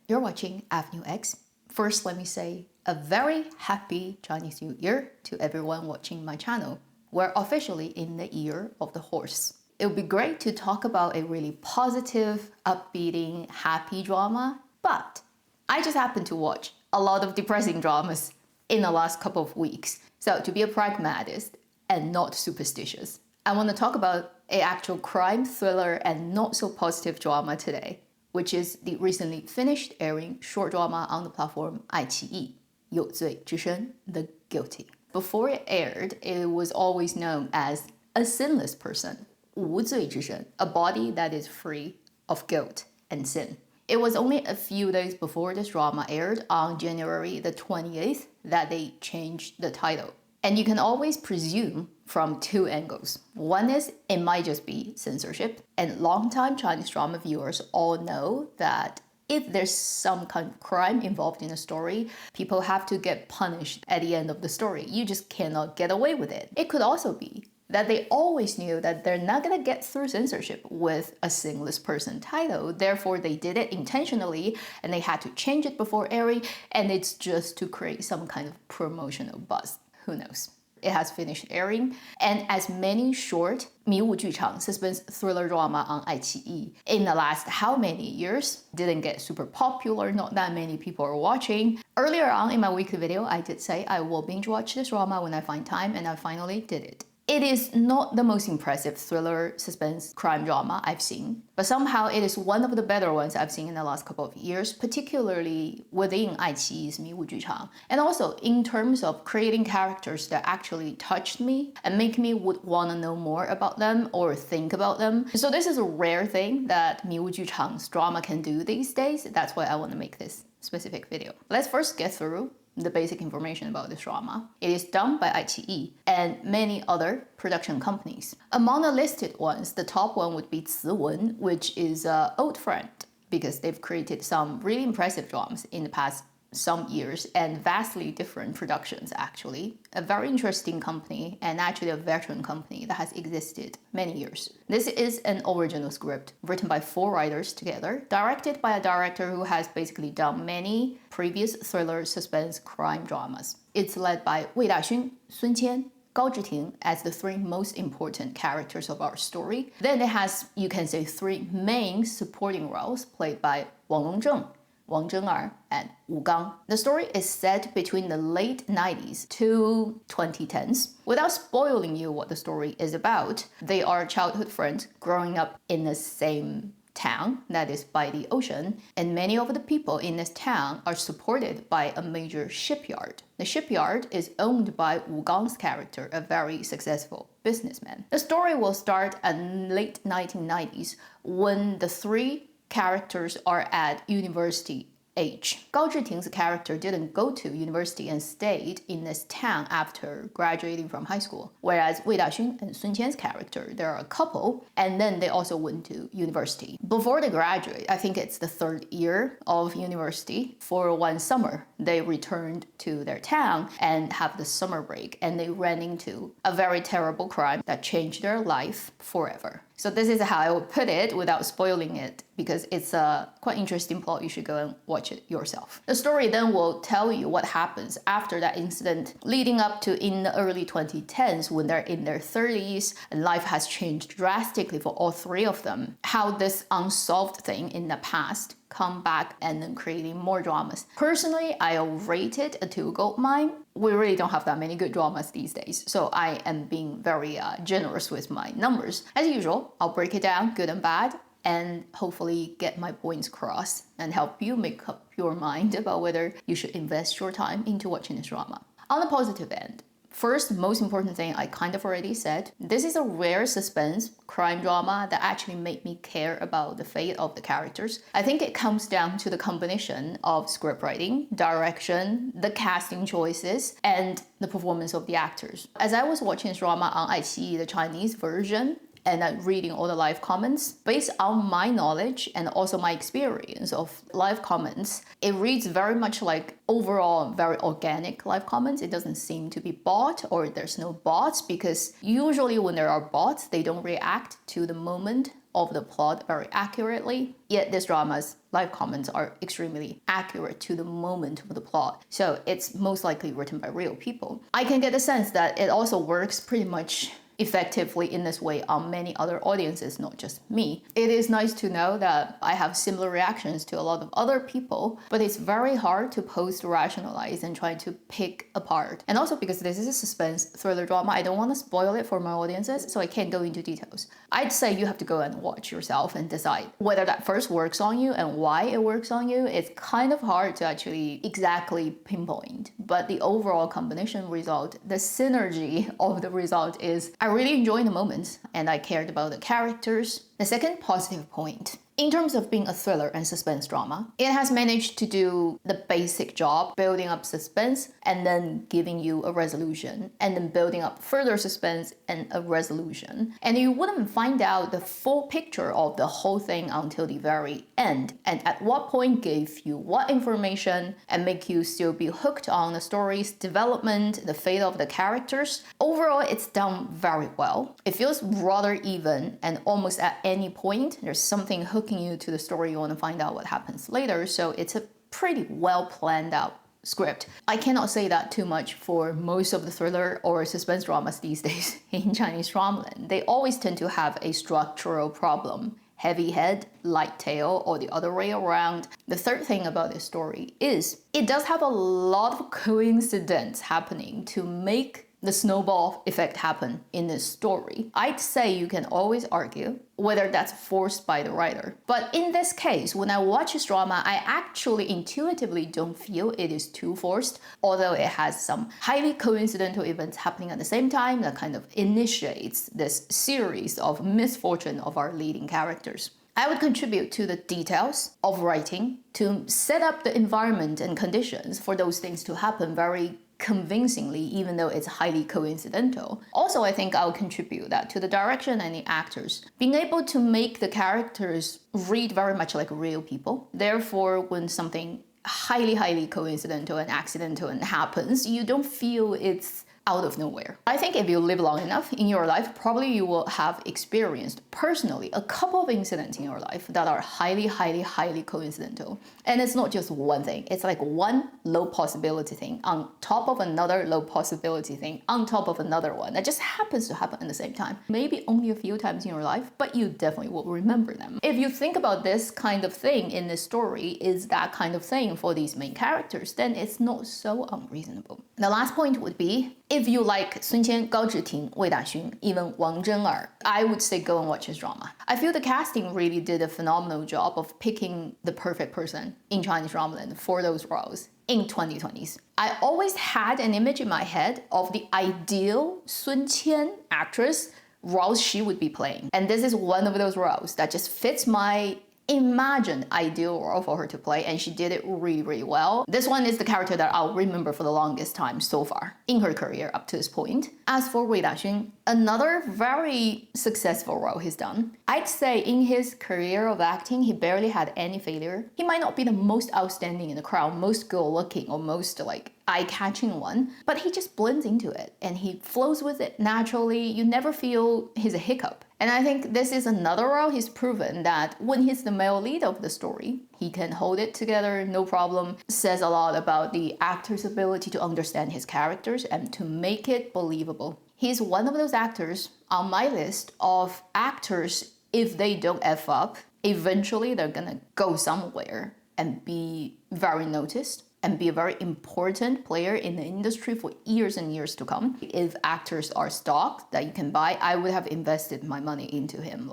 You're watching Avenue X. First, let me say a very happy Chinese New Year to everyone watching my channel. We're officially in the year of the horse. It would be great to talk about a really positive, upbeating, happy drama, but I just happened to watch a lot of depressing dramas in the last couple of weeks. So to be a pragmatist and not superstitious, I want to talk about an actual crime thriller and not so positive drama today, which is the recently finished airing short drama on the platform Iqiyi, 有罪之身, The Guilty. Before it aired, it was always known as a sinless person, 无罪之身, a body that is free of guilt and sin. It was only a few days before this drama aired on January the 28th that they changed the title. And you can always presume from two angles. One is it might just be censorship, and longtime Chinese drama viewers all know that if there's some kind of crime involved in a story, people have to get punished at the end of the story. You just cannot get away with it. It could also be that they always knew that they're not gonna get through censorship with a sinless person title. Therefore, they did it intentionally and they had to change it before airing, and it's just to create some kind of promotional buzz. Who knows? It has finished airing, and as many short 迷雾剧场 suspense thriller drama on Iqiyi in the last how many years didn't get super popular, not that many people are watching. Earlier on in my weekly video, I did say I will binge watch this drama when I find time, and I finally did it. It is not the most impressive thriller, suspense, crime drama I've seen, but somehow it is one of the better ones I've seen in the last couple of years, particularly within Iqiyi's 迷雾剧场, and also in terms of creating characters that actually touched me and make me would want to know more about them or think about them. So this is a rare thing that 迷雾剧场's drama can do these days. That's why I want to make this specific video. Let's first get through the basic information about this drama. It is done by Iqiyi and many other production companies. Among the listed ones, the top one would be Ciwen, which is an old friend because they've created some really impressive dramas in the past some years and vastly different productions actually. A very interesting company and actually a veteran company that has existed many years. This is an original script written by 4 writers together, directed by a director who has basically done many previous thriller, suspense, crime dramas. It's led by Wei Daxun, Sun Qian, Gao Zhiting as the 3 most important characters of our story. Then it has, you can say, 3 main supporting roles played by Wang Longzheng, Wang Zhen'er, and Wu Gang. The story is set between the late 90s to 2010s. Without spoiling you what the story is about, they are childhood friends growing up in the same town, that is by the ocean, and many of the people in this town are supported by a major shipyard. The shipyard is owned by Wu Gang's character, a very successful businessman. The story will start in late 1990s when the 3 characters are at university age. Gao Zhiting's character didn't go to university and stayed in this town after graduating from high school. Whereas Wei Daxun and Sun Qian's character, they're a couple, and then they also went to university. Before they graduate, I think it's the 3rd year of university, for one summer, they returned to their town and have the summer break, and they ran into a very terrible crime that changed their life forever. So this is how I would put it without spoiling it, because it's a quite interesting plot. You should go and watch it yourself. The story then will tell you what happens after that incident, leading up to in the early 2010s when they're in their 30s and life has changed drastically for all 3 of them. How this unsolved thing in the past come back and then creating more dramas. Personally, I'll rate it a 2 gold mine. We really don't have that many good dramas these days, so I am being very generous with my numbers. As usual, I'll break it down, good and bad, and hopefully get my points across and help you make up your mind about whether you should invest your time into watching this drama. On the positive end, first, most important thing I kind of already said, this is a rare suspense crime drama that actually made me care about the fate of the characters. I think it comes down to the combination of script writing, direction, the casting choices, and the performance of the actors. As I was watching this drama on Iqiyi, the Chinese version, and reading all the live comments. Based on my knowledge and also my experience of live comments, it reads very much like overall very organic live comments. It doesn't seem to be bot or there's no bots, because usually when there are bots, they don't react to the moment of the plot very accurately, yet this drama's live comments are extremely accurate to the moment of the plot. So it's most likely written by real people. I can get the sense that it also works pretty much effectively in this way on many other audiences, not just me. It is nice to know that I have similar reactions to a lot of other people, but it's very hard to post-rationalize and try to pick apart. And also because this is a suspense thriller drama, I don't want to spoil it for my audiences, so I can't go into details. I'd say you have to go and watch yourself and decide whether that first works on you and why it works on you. It's kind of hard to actually exactly pinpoint, but the overall combination result, the synergy of the result is I really enjoyed the moments and I cared about the characters. The second positive point, in terms of being a thriller and suspense drama, it has managed to do the basic job, building up suspense and then giving you a resolution, and then building up further suspense and a resolution. And you wouldn't find out the full picture of the whole thing until the very end, and at what point gave you what information and make you still be hooked on the story's development, the fate of the characters. Overall, it's done very well. It feels rather even, and almost at any point, there's something hooking you to the story. You want to find out what happens later. So it's a pretty well planned out script. I cannot say that too much for most of the thriller or suspense dramas these days in Chinese dramaland. They always tend to have a structural problem. Heavy head, light tail, or the other way around. The third thing about this story is it does have a lot of coincidence happening to make the snowball effect happen in this story. I'd say you can always argue whether that's forced by the writer. But in this case, when I watch this drama, I actually intuitively don't feel it is too forced, although it has some highly coincidental events happening at the same time that kind of initiates this series of misfortune of our leading characters. I would contribute to the details of writing to set up the environment and conditions for those things to happen very convincingly, even though it's highly coincidental. Also, I think I'll contribute that to the direction and the actors, being able to make the characters read very much like real people. Therefore, when something highly coincidental and accidental and happens, you don't feel it's out of nowhere. I think if you live long enough in your life, probably you will have experienced personally a couple of incidents in your life that are highly coincidental. And it's not just one thing. It's like one low possibility thing on top of another low possibility thing on top of another one that just happens to happen at the same time. Maybe only a few times in your life, but you definitely will remember them. If you think about this kind of thing in this story is that kind of thing for these main characters, then it's not so unreasonable. The last point would be, if you like Sun Qian, Gao Zhiting, Wei Daxun, even Wang Zhen'er, I would say go and watch this drama. I feel the casting really did a phenomenal job of picking the perfect person in Chinese dramaland for those roles in 2020s. I always had an image in my head of the ideal Sun Qian actress roles she would be playing. And this is one of those roles that just fits my imagined ideal role for her to play, and she did it really well. This one is the character that I'll remember for the longest time so far in her career up to this point. As for Wei Daxun, another very successful role he's done. I'd say in his career of acting, he barely had any failure. He might not be the most outstanding in the crowd, most good-looking, or most eye-catching one, but he just blends into it and he flows with it naturally. You never feel he's a hiccup. And I think this is another role he's proven that when he's the male lead of the story, he can hold it together, no problem. Says a lot about the actor's ability to understand his characters and to make it believable. He's one of those actors on my list of actors, if they don't F up, eventually they're gonna go somewhere and be very noticed and be a very important player in the industry for years and years to come. If actors are stock that you can buy, I would have invested my money into him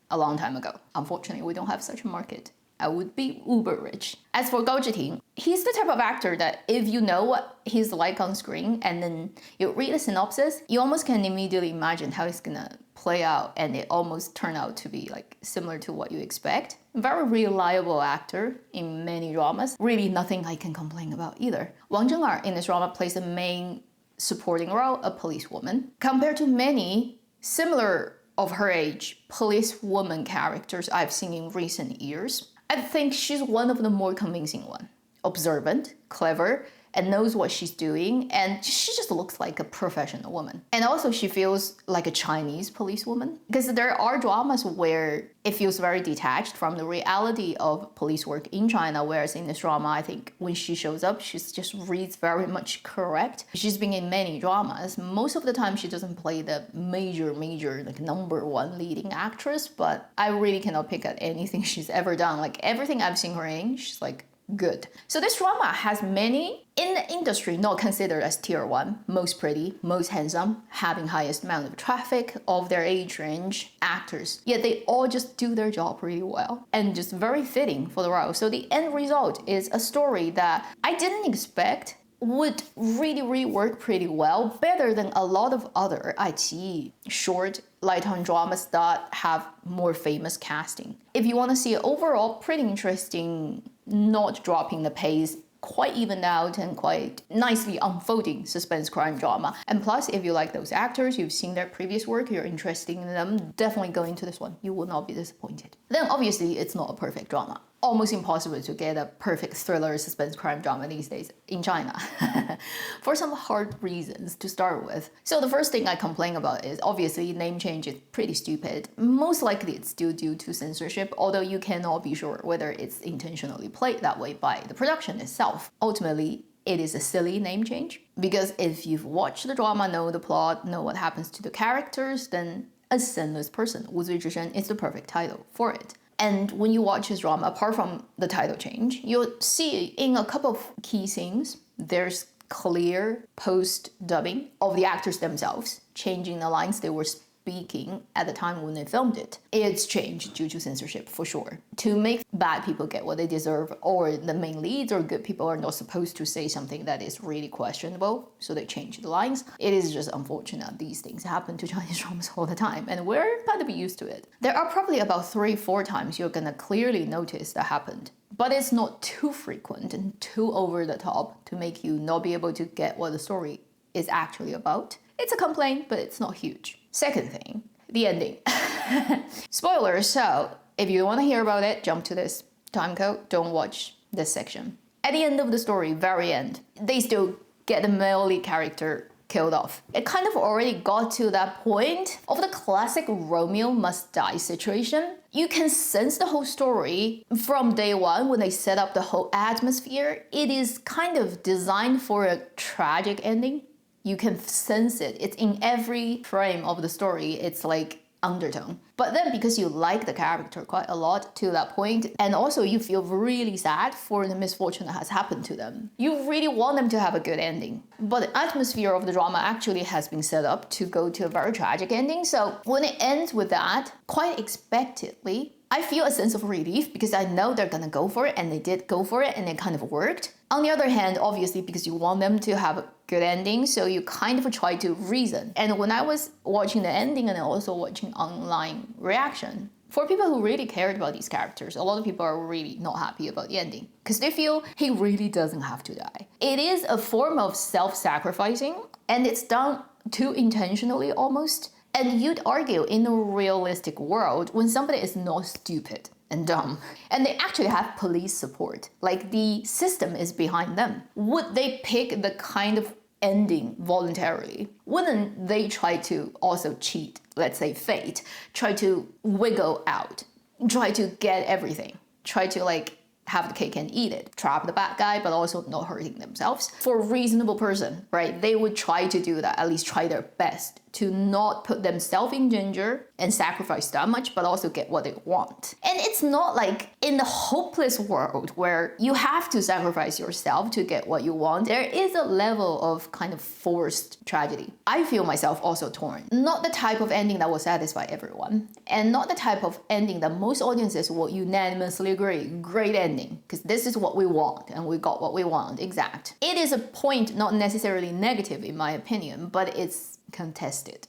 a long time ago. Unfortunately, we don't have such a market. I would be uber rich. As for Gao Zhiting, he's the type of actor that if you know what he's like on screen and then you read the synopsis, you almost can immediately imagine how he's gonna play out, and it almost turn out to be similar to what you expect. Very reliable actor in many dramas. Really nothing I can complain about either. Wang Zhen'er in this drama plays the main supporting role, a policewoman. Compared to many similar of her age policewoman characters I've seen in recent years, I think she's one of the more convincing one. Observant, clever, and knows what she's doing, and she just looks like a professional woman. And also she feels like a Chinese policewoman, because there are dramas where it feels very detached from the reality of police work in China, whereas in this drama, I think when she shows up, she just reads very much correct. She's been in many dramas. Most of the time, she doesn't play the major, like #1 leading actress, but I really cannot pick at anything she's ever done. Like everything I've seen her in, she's like good. So this drama has many in the industry not considered as tier 1, most pretty, most handsome, having highest amount of traffic of their age range actors. Yet they all just do their job really well and just very fitting for the role. So the end result is a story that I didn't expect would really work pretty well, better than a lot of other Iqiyi short light-on dramas that have more famous casting. If you want to see an overall pretty interesting, not dropping the pace, quite evened out and quite nicely unfolding suspense crime drama. And plus, if you like those actors, you've seen their previous work, you're interested in them, definitely go into this one. You will not be disappointed. Then obviously, it's not a perfect drama. Almost impossible to get a perfect thriller suspense crime drama these days in China for some hard reasons to start with. So the first thing I complain about is obviously name change is pretty stupid. Most likely it's still due to censorship, although you cannot be sure whether it's intentionally played that way by the production itself. Ultimately, it is a silly name change, because if you've watched the drama, know the plot, know what happens to the characters, then A Sinless Person, 无罪之身, is the perfect title for it. And when you watch this drama, apart from the title change, you'll see in a couple of key scenes, there's clear post-dubbing of the actors themselves, changing the lines they were speaking at the time when they filmed it. It's changed due to censorship, for sure. To make bad people get what they deserve, or the main leads or good people are not supposed to say something that is really questionable, so they change the lines. It is just unfortunate these things happen to Chinese dramas all the time, and we're kind of used to it. There are probably about 3-4 times you're gonna clearly notice that happened. But it's not too frequent and too over the top to make you not be able to get what the story is actually about. It's a complaint, but it's not huge. Second thing, the ending. Spoilers, so if you want to hear about it, jump to this time code, don't watch this section. At the end of the story, very end, they still get the male lead character killed off. It kind of already got to that point of the classic Romeo must die situation. You can sense the whole story from day one when they set up the whole atmosphere. It is kind of designed for a tragic ending. You can sense it. It's in every frame of the story. It's like undertone. But then because you like the character quite a lot to that point, and also you feel really sad for the misfortune that has happened to them, you really want them to have a good ending. But the atmosphere of the drama actually has been set up to go to a very tragic ending. So when it ends with that, quite expectedly, I feel a sense of relief because I know they're gonna go for it, and they did go for it, and it kind of worked. On the other hand, obviously, because you want them to have a good ending, so you kind of try to reason. And when I was watching the ending and also watching online reaction, for people who really cared about these characters, a lot of people are really not happy about the ending because they feel he really doesn't have to die. It is a form of self-sacrificing, and it's done too intentionally almost. And you'd argue in a realistic world, when somebody is not stupid and dumb, and they actually have police support, like the system is behind them, would they pick the kind of ending voluntarily? Wouldn't they try to also cheat, let's say fate, try to wiggle out, try to get everything, try to like have the cake and eat it, trap the bad guy, but also not hurting themselves? For a reasonable person, right, they would try to do that, at least try their best to not put themselves in danger and sacrifice that much, but also get what they want. And it's not like in the hopeless world where you have to sacrifice yourself to get what you want. There is a level of kind of forced tragedy. I feel myself also torn. Not the type of ending that will satisfy everyone, and not the type of ending that most audiences will unanimously agree, great ending, because this is what we want, and we got what we want, exact. It is a point not necessarily negative in my opinion, but it's contested.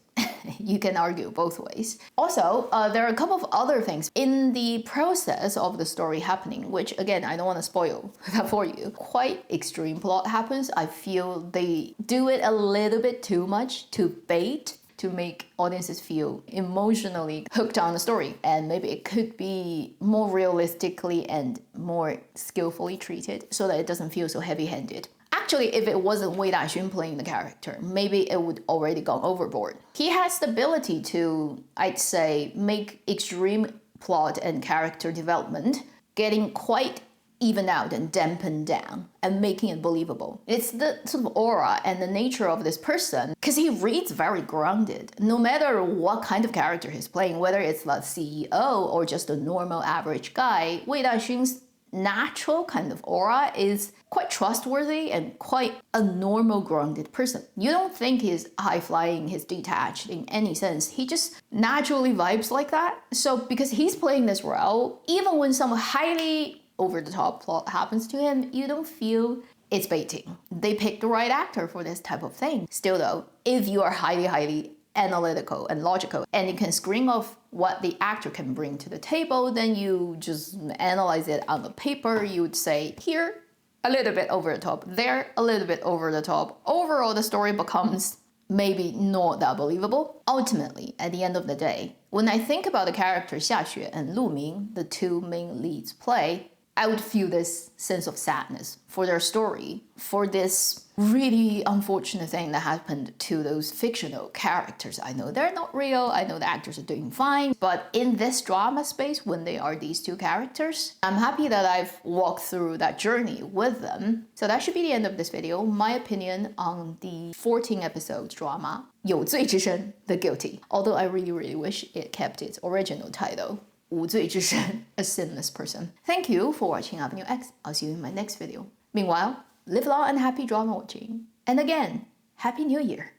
You can argue both ways. Also, there are a couple of other things in the process of the story happening, which again, I don't want to spoil that for you. Quite extreme plot happens. I feel they do it a little bit too much to bait, to make audiences feel emotionally hooked on the story. And maybe it could be more realistically and more skillfully treated so that it doesn't feel so heavy-handed. Actually, if it wasn't Wei Daxun playing the character, maybe it would already gone overboard. He has the ability to, I'd say, make extreme plot and character development getting quite even out and dampened down and making it believable. It's the sort of aura and the nature of this person, because he reads very grounded. No matter what kind of character he's playing, whether it's the CEO or just a normal average guy, Wei Daxun's natural kind of aura is quite trustworthy and quite a normal grounded person. You don't think he's high-flying, he's detached in any sense. He just naturally vibes like that. So because he's playing this role, even when some highly over-the-top plot happens to him, you don't feel it's baiting. They picked the right actor for this type of thing. Still though, if you are highly analytical and logical, and you can screen off what the actor can bring to the table, then you just analyze it on the paper. You would say, here, a little bit over the top, there, a little bit over the top. Overall, the story becomes maybe not that believable. Ultimately, at the end of the day, when I think about the characters Xiaxue and Lu Ming, the two main leads play, I would feel this sense of sadness for their story, for this really unfortunate thing that happened to those fictional characters. I know they're not real, I know the actors are doing fine, but in this drama space, when they are these two characters, I'm happy that I've walked through that journey with them. So that should be the end of this video. My opinion on the 14 episodes drama, 有罪之身, The Guilty. Although I really wish it kept its original title, 无罪之身, A Sinless Person. Thank you for watching Avenue X. I'll see you in my next video. Meanwhile, live long and happy drama watching. And again, Happy New Year!